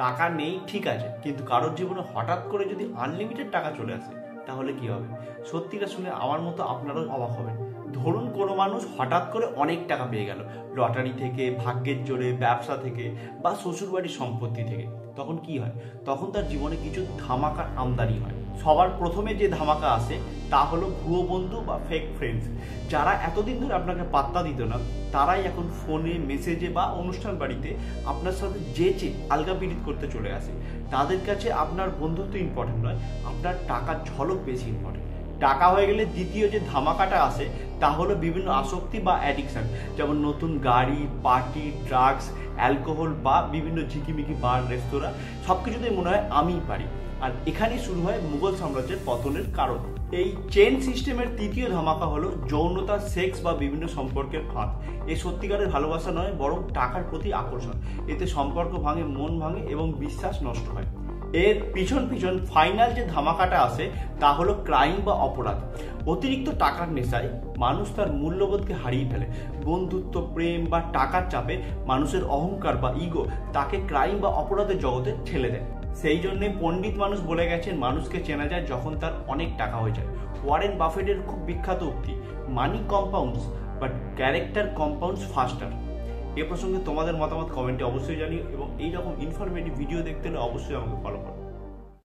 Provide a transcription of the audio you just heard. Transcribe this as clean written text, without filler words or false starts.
টাকা নেই ঠিক আছে, কিন্তু কারোর জীবনে হঠাৎ করে যদি আনলিমিটেড টাকা চলে আসে তাহলে কি হবে? সত্যিটা শুনে আমার মতো আপনারাও অবাক হবেন। ধরুন কোনো মানুষ হঠাৎ করে অনেক টাকা পেয়ে গেল, লটারি থেকে, ভাগ্যের জোরে, ব্যবসা থেকে বা শ্বশুরবাড়ির সম্পত্তি থেকে। তখন কি হয়? তখন তার জীবনে কিছু ধামাকা আমদানি হয়। সবার প্রথমে যে ধামাকা আসে তা হলো ভুয়ো বন্ধু বা ফেক ফ্রেন্ডস। যারা এতদিন ধরে আপনাকে পাত্তা দিত না, তারাই এখন ফোনে, মেসেজে বা অনুষ্ঠান বাড়িতে আপনার সাথে যেচে আলগা পিরিত করতে চলে আসে। তাদের কাছে আপনার বন্ধুত্ব ইম্পর্টেন্ট নয়, আপনার টাকার ঝলক বেশি ইম্পর্টেন্ট। টাকা হয়ে গেলে দ্বিতীয় যে ধামাকাটা আসে তা হলো বিভিন্ন আসক্তি বা অ্যাডিকশন, যেমন নতুন গাড়ি, পার্টি, ড্রাগস, অ্যালকোহল বা বিভিন্ন ঝিকিমিকি বার, রেস্তোরাঁ। সব কিছুতেই মনে হয় আমিই পারি। আর এখানেই শুরু হয় মুঘল সাম্রাজ্যের পতনের কারণ। এই চেন সিস্টেমের তৃতীয় ধামাকা হলো যৌনতা, সেক্স বা বিভিন্ন সম্পর্কের ফাঁদ। এই সত্যিকারের ভালোবাসা নয়, বরং টাকার প্রতি আকর্ষণ। এতে সম্পর্ক ভাঙে, মন ভাঙে এবং বিশ্বাস নষ্ট হয়। এর পিছন ফাইনাল যে ধামাকাটা আসে তা হলো ক্রাইম বা অপরাধ। অতিরিক্ত টাকার নেশায় মানুষ তার মূল্যবোধকে হারিয়ে ফেলে। বন্ধুত্ব, প্রেম বা টাকার চাপে মানুষের অহংকার বা ইগো তাকে ক্রাইম বা অপরাধের জগতে ঠেলে দেয়। সেই জন্যে পণ্ডিত মানুষ বলে গেছেন, মানুষকে চেনা যায় যখন তার অনেক টাকা হয়ে যায়। ওয়ারেন বাফেটের খুব বিখ্যাত উক্তি, money compounds but character compounds faster. এ প্রসঙ্গে তোমাদের মতামত কমেন্টে অবশ্যই জানিও, এবং এইরকম ইনফরমেটিভ ভিডিও দেখতে হলে অবশ্যই আমাকে ফলো করো।